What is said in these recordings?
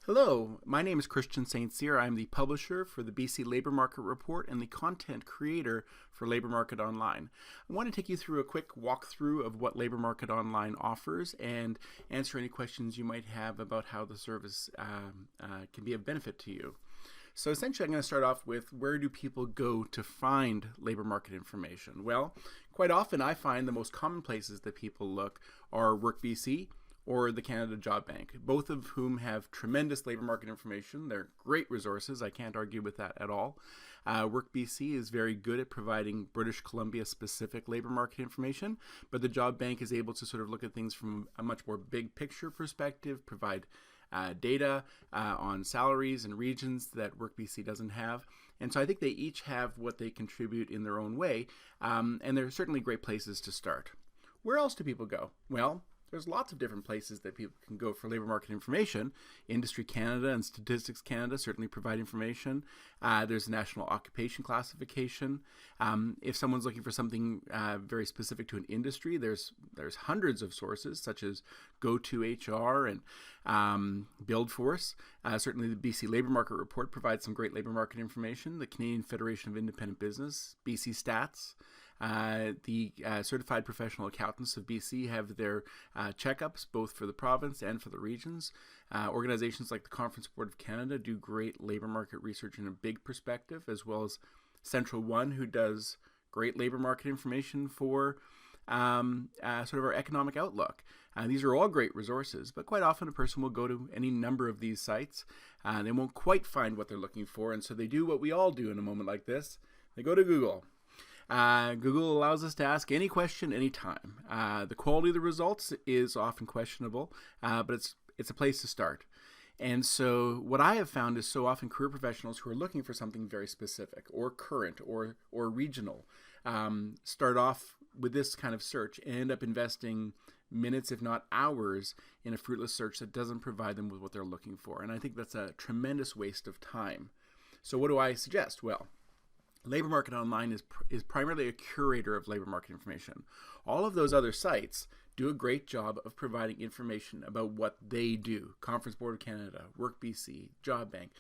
Hello, my name is Christian St. Cyr. I'm the publisher for the BC Labour Market Report and the content creator for Labour Market Online. I want to take you through a quick walkthrough of what Labour Market Online offers and answer any questions you might have about how the service can be of benefit to you. So essentially, I'm going to start off with, where do people go to find labour market information? Well, quite often I find the most common places that people look are WorkBC or the Canada Job Bank, both of whom have tremendous labour market information. They're great resources. I can't argue with that at all. WorkBC is very good at providing British Columbia specific labour market information, but the Job Bank is able to sort of look at things from a much more big picture perspective, provide data on salaries and regions that WorkBC doesn't have. And so I think they each have what they contribute in their own way, and they're certainly great places to start. Where else do people go? Well, there's lots of different places that people can go for labour market information. Industry Canada and Statistics Canada certainly provide information. There's National Occupation Classification. If someone's looking for something very specific to an industry, there's hundreds of sources such as Go2HR and BuildForce. Certainly the BC Labour Market Report provides some great labour market information. The Canadian Federation of Independent Business, BC Stats. The Certified Professional Accountants of BC have their checkups both for the province and for the regions. Organizations like the Conference Board of Canada do great labour market research in a big perspective, as well as Central One, who does great labour market information for sort of our economic outlook. These are all great resources, but quite often a person will go to any number of these sites. They won't quite find what they're looking for, and so they do what we all do in a moment like this. They go to Google. Google allows us to ask any question anytime. The quality of the results is often questionable, but it's a place to start. And so what I have found is so often career professionals who are looking for something very specific or current or regional start off with this kind of search and end up investing minutes, if not hours, in a fruitless search that doesn't provide them with what they're looking for. And I think that's a tremendous waste of time. So what do I suggest? Well, Labour Market Online is primarily a curator of labour market information. All of those other sites do a great job of providing information about what they do. Conference Board of Canada, WorkBC, Job Bank.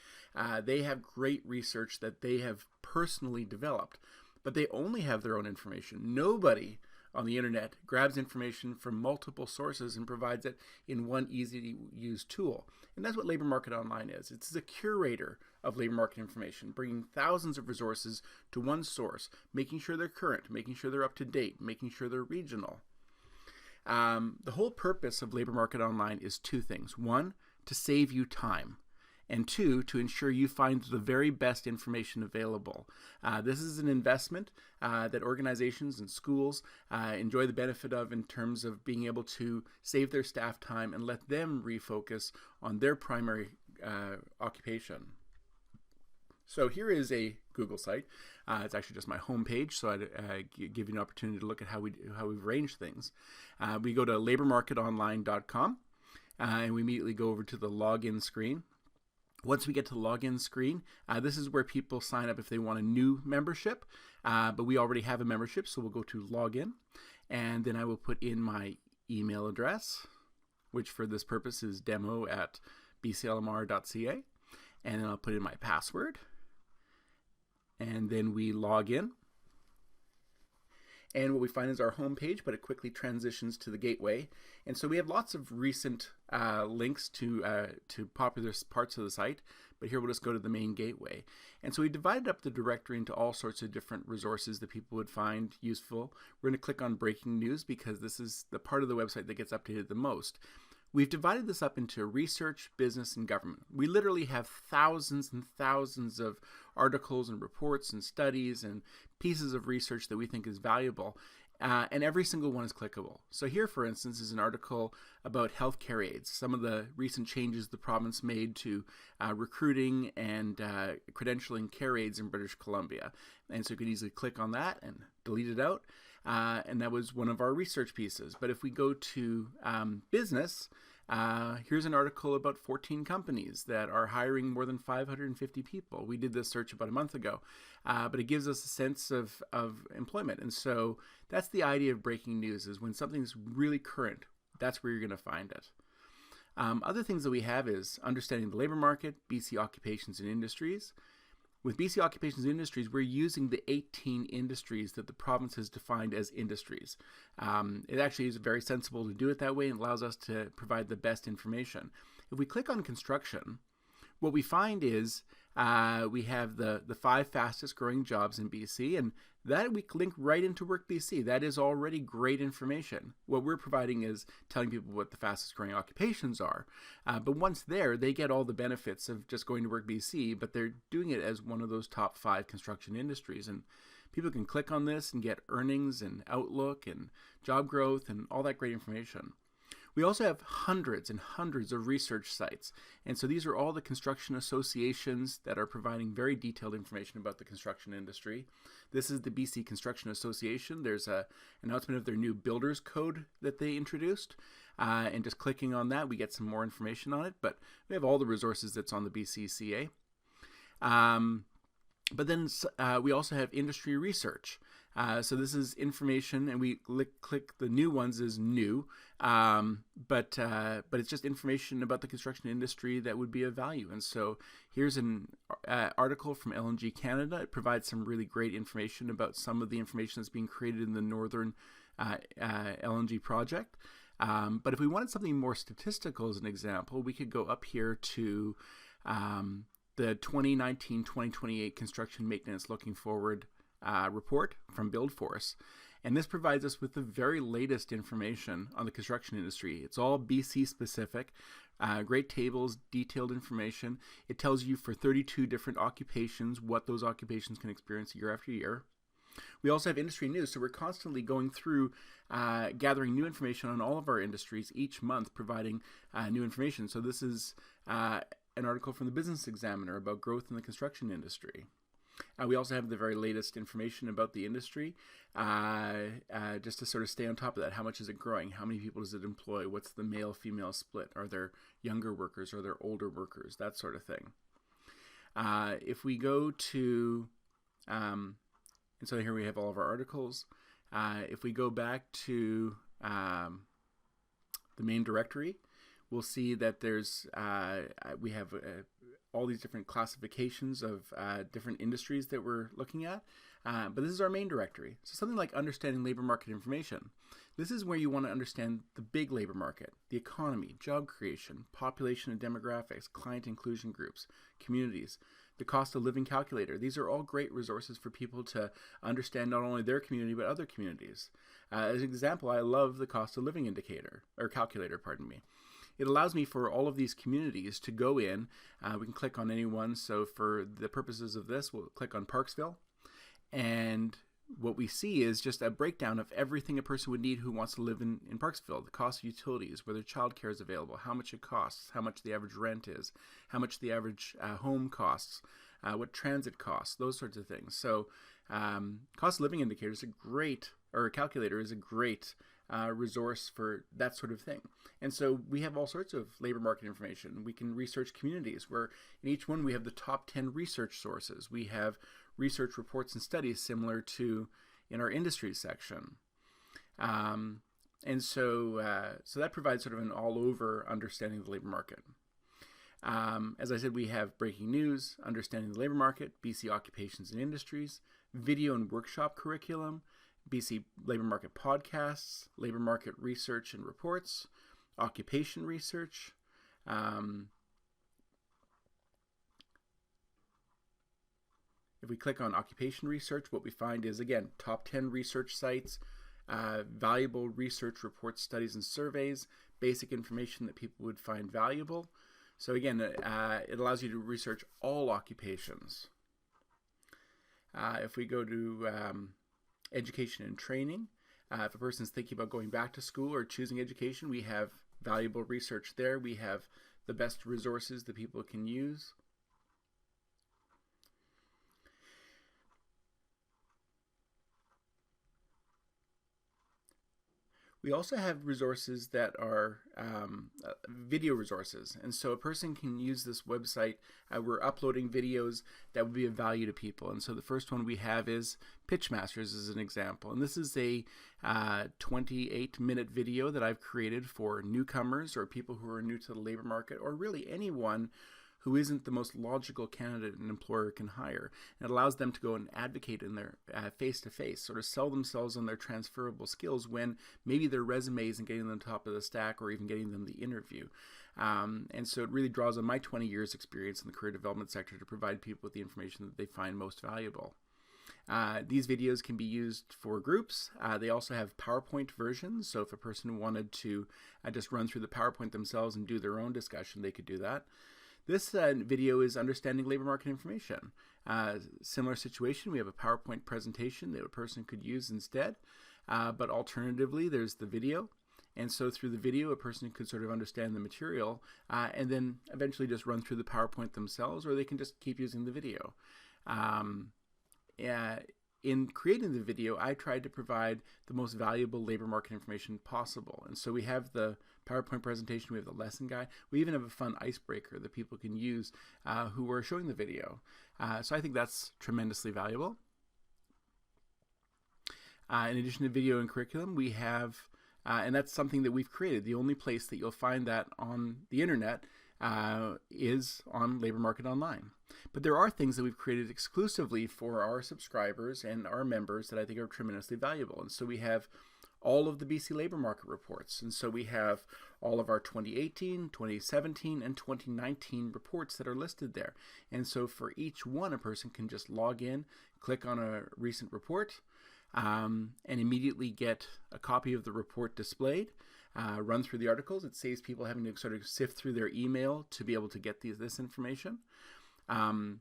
They have great research that they have personally developed, but they only have their own information. Nobody on the internet grabs information from multiple sources and provides it in one easy-to-use tool. And that's what Labour Market Online is. It's a curator of labour market information, bringing thousands of resources to one source, making sure they're current, making sure they're up to date, making sure they're regional. The whole purpose of Labour Market Online is two things. One, to save you time. And two, to ensure you find the very best information available. This is an investment that organizations and schools enjoy the benefit of in terms of being able to save their staff time and let them refocus on their primary occupation. So here is a Google site. It's actually just my homepage, so I'd give you an opportunity to look at how we've arranged things. We go to labourmarketonline.com and we immediately go over to the login screen. Once we get to the login screen, this is where people sign up if they want a new membership, but we already have a membership, so we'll go to login, and then I will put in my email address, which for this purpose is demo@bclmr.ca, and then I'll put in my password, and then we log in. And what we find is our home page, but it quickly transitions to the gateway. And so we have lots of recent links to popular parts of the site, but here we'll just go to the main gateway. And so we divided up the directory into all sorts of different resources that people would find useful. We're going to click on breaking news because this is the part of the website that gets updated the most. We've divided this up into research, business, and government. We literally have thousands and thousands of articles and reports and studies and pieces of research that we think is valuable, and every single one is clickable. So here, for instance, is an article about healthcare aids, some of the recent changes the province made to recruiting and credentialing care aids in British Columbia. And so you could easily click on that and delete it out. And that was one of our research pieces. But if we go to business, here's an article about 14 companies that are hiring more than 550 people. We did this search about a month ago, but it gives us a sense of employment. And so that's the idea of breaking news, is when something's really current, that's where you're going to find it. Other things that we have is understanding the labor market, BC occupations and industries. With BC occupations and industries, we're using the 18 industries that the province has defined as industries. It actually is very sensible to do it that way and allows us to provide the best information. If we click on construction, what we find is we have the 5 fastest growing jobs in BC, and that we link right into Work BC. That is already great information. What we're providing is telling people what the fastest growing occupations are. But once there, they get all the benefits of just going to Work BC, but they're doing it as one of those top 5 construction industries. And people can click on this and get earnings and outlook and job growth and all that great information. We also have hundreds and hundreds of research sites. And so these are all the construction associations that are providing very detailed information about the construction industry. This is the BC Construction Association. There's an announcement of their new builders code that they introduced. And just clicking on that, we get some more information on it. But we have all the resources that's on the BCCA. But then we also have industry research. So this is information, and we click the new ones as new, but it's just information about the construction industry that would be of value. And so here's an article from LNG Canada. It provides some really great information about some of the information that's being created in the Northern LNG project. But if we wanted something more statistical as an example, we could go up here to the 2019-2028 Construction Maintenance Looking Forward report from BuildForce. And this provides us with the very latest information on the construction industry. It's all BC specific, great tables, detailed information. It tells you for 32 different occupations what those occupations can experience year after year. We also have industry news, so we're constantly going through gathering new information on all of our industries each month, providing new information. So this is an article from the Business Examiner about growth in the construction industry. We also have the very latest information about the industry, just to sort of stay on top of that. How much is it growing? How many people does it employ? What's the male-female split? Are there younger workers? Are there older workers? That sort of thing. If we go to, and so here we have all of our articles. If we go back to the main directory, we'll see that there's we have all these different classifications of different industries that we're looking at. But this is our main directory. So something like understanding labor market information. This is where you want to understand the big labor market, the economy, job creation, population and demographics, client inclusion groups, communities, the cost of living calculator. These are all great resources for people to understand not only their community, but other communities. As an example, I love the cost of living indicator, or calculator, pardon me. It allows me for all of these communities to go in. We can click on any one. So for the purposes of this, we'll click on Parksville. And what we see is just a breakdown of everything a person would need who wants to live in Parksville. The cost of utilities, whether childcare is available, how much it costs, how much the average rent is, how much the average home costs, what transit costs, those sorts of things. So cost of living indicator is a great, or a calculator is a great resource for that sort of thing. And so we have all sorts of labor market information. We can research communities where in each one we have the top 10 research sources. We have research reports and studies similar to in our industry section. And so that provides sort of an all-over understanding of the labor market. As I said, we have breaking news, understanding the labor market, BC occupations and industries, video and workshop curriculum, BC labor market podcasts, labor market research and reports, occupation research. If we click on occupation research, what we find is, again, top 10 research sites, valuable research reports, studies, and surveys, basic information that people would find valuable. So again, it allows you to research all occupations. If we go to education and training, if a person's thinking about going back to school or choosing education, we have valuable research there. We have the best resources that people can use. We also have resources that are video resources, and so a person can use this website. We're uploading videos that would be of value to people, and so the first one we have is Pitchmasters as an example, and this is a 28-minute video that I've created for newcomers or people who are new to the labor market, or really anyone who isn't the most logical candidate an employer can hire. It allows them to go and advocate in their face-to-face, sort of sell themselves on their transferable skills when maybe their resume isn't getting them top of the stack or even getting them the interview. And so it really draws on my 20 years experience in the career development sector to provide people with the information that they find most valuable. These videos can be used for groups. They also have PowerPoint versions, so if a person wanted to just run through the PowerPoint themselves and do their own discussion, they could do that. This video is Understanding Labor Market Information. Similar situation, we have a PowerPoint presentation that a person could use instead, but alternatively there's the video, and so through the video a person could sort of understand the material and then eventually just run through the PowerPoint themselves, or they can just keep using the video. In creating the video, I tried to provide the most valuable labor market information possible. And so we have the PowerPoint presentation, we have the lesson guide, we even have a fun icebreaker that people can use who are showing the video. So I think that's tremendously valuable. In addition to video and curriculum, we have, and that's something that we've created. The only place that you'll find that on the internet is on Labor Market Online. But there are things that we've created exclusively for our subscribers and our members that I think are tremendously valuable. And so we have all of the BC Labor Market reports. And so we have all of our 2018, 2017, and 2019 reports that are listed there. And so for each one, a person can just log in, click on a recent report, and immediately get a copy of the report displayed. Run through the articles. It saves people having to sort of sift through their email to be able to get this information. And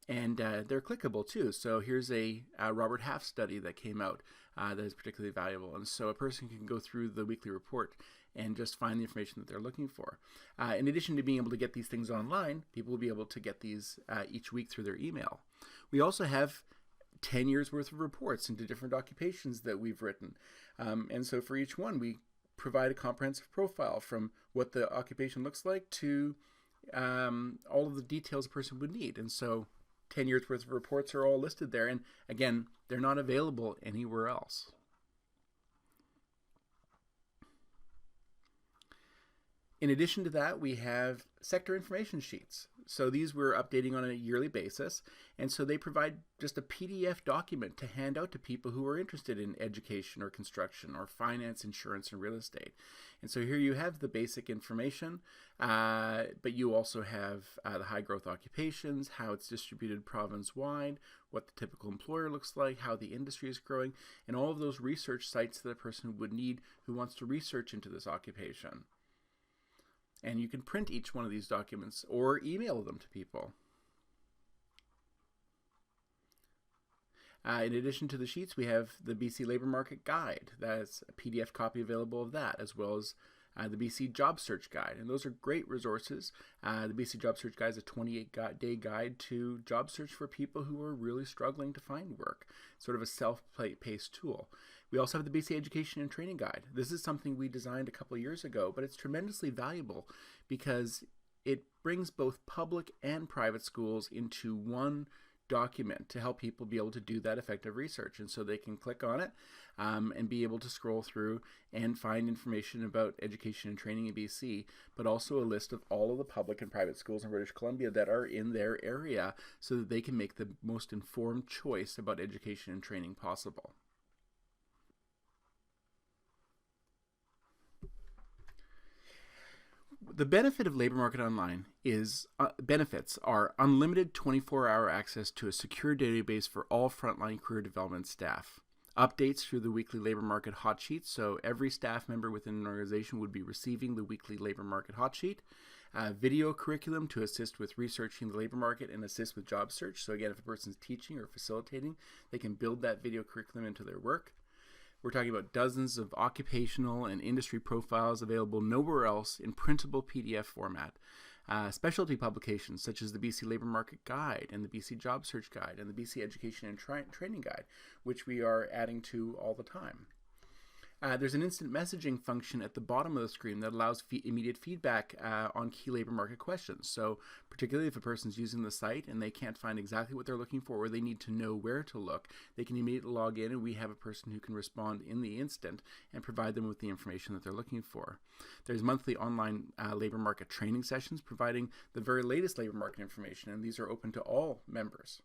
they're clickable too. So here's a Robert Half study that came out that is particularly valuable. And so a person can go through the weekly report and just find the information that they're looking for. In addition to being able to get these things online, people will be able to get these each week through their email. We also have 10 years worth of reports into different occupations that we've written. And so for each one, we provide a comprehensive profile from what the occupation looks like to all of the details a person would need. And so 10 years worth of reports are all listed there. And again, they're not available anywhere else. In addition to that, we have sector information sheets. So these we're updating on a yearly basis, and so they provide just a PDF document to hand out to people who are interested in education or construction or finance, insurance, and real estate. And so here you have the basic information, but you also have the high growth occupations, how it's distributed province-wide, what the typical employer looks like, how the industry is growing, and all of those research sites that a person would need who wants to research into this occupation. And you can print each one of these documents or email them to people. In addition to the sheets, we have the BC Labor Market Guide. That's a PDF copy available of that, as well as the BC Job Search Guide. And those are great resources. The BC Job Search Guide is a 28-day guide to job search for people who are really struggling to find work, sort of a self-paced tool. We also have the BC Education and Training Guide. This is something we designed a couple of years ago, but it's tremendously valuable because it brings both public and private schools into one document to help people be able to do that effective research. And so they can click on it and be able to scroll through and find information about education and training in BC, but also a list of all of the public and private schools in British Columbia that are in their area so that they can make the most informed choice about education and training possible. The benefit of Labor Market Online is benefits are unlimited 24-hour access to a secure database for all frontline career development staff, updates through the weekly labor market hot sheet, so every staff member within an organization would be receiving the weekly labor market hot sheet, video curriculum to assist with researching the labor market and assist with job search. So again, if a person's teaching or facilitating, they can build that video curriculum into their work. We're talking about dozens of occupational and industry profiles available nowhere else in printable PDF format. Specialty publications such as the BC Labor Market Guide and the BC Job Search Guide and the BC Education and Training Guide, which we are adding to all the time. There's an instant messaging function at the bottom of the screen that allows immediate feedback on key labor market questions. So particularly if a person's using the site and they can't find exactly what they're looking for, or they need to know where to look, they can immediately log in and we have a person who can respond in the instant and provide them with the information that they're looking for. There's monthly online labor market training sessions providing the very latest labor market information, and these are open to all members.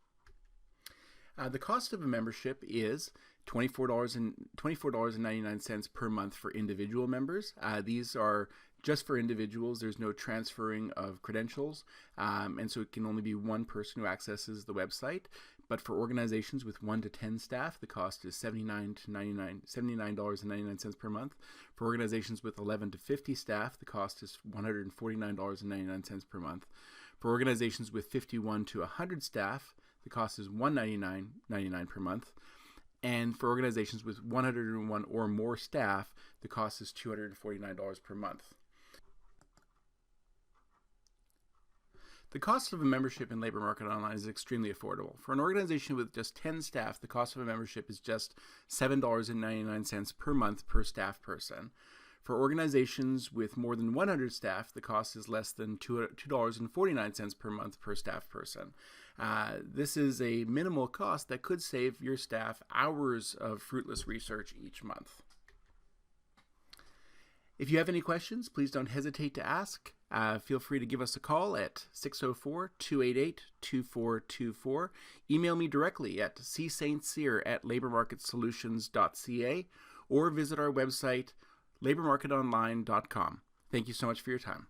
The cost of a membership is $24.99 per month for individual members. These are just for individuals. There's no transferring of credentials, and so it can only be one person who accesses the website. But for organizations with 1 to 10 staff, the cost is $79.99 per month. For organizations with 11 to 50 staff, the cost is $149.99 per month. For organizations with 51 to 100 staff, the cost is $199.99 per month. And for organizations with 101 or more staff, the cost is $249 per month. The cost of a membership in Labor Market Online is extremely affordable. For an organization with just 10 staff, the cost of a membership is just $7.99 per month per staff person. For organizations with more than 100 staff, the cost is less than $2.49 per month per staff person. This is a minimal cost that could save your staff hours of fruitless research each month. If you have any questions, please don't hesitate to ask. Feel free to give us a call at 604-288-2424. Email me directly at cstcyr@labormarketsolutions.ca or visit our website labormarketonline.com. Thank you so much for your time.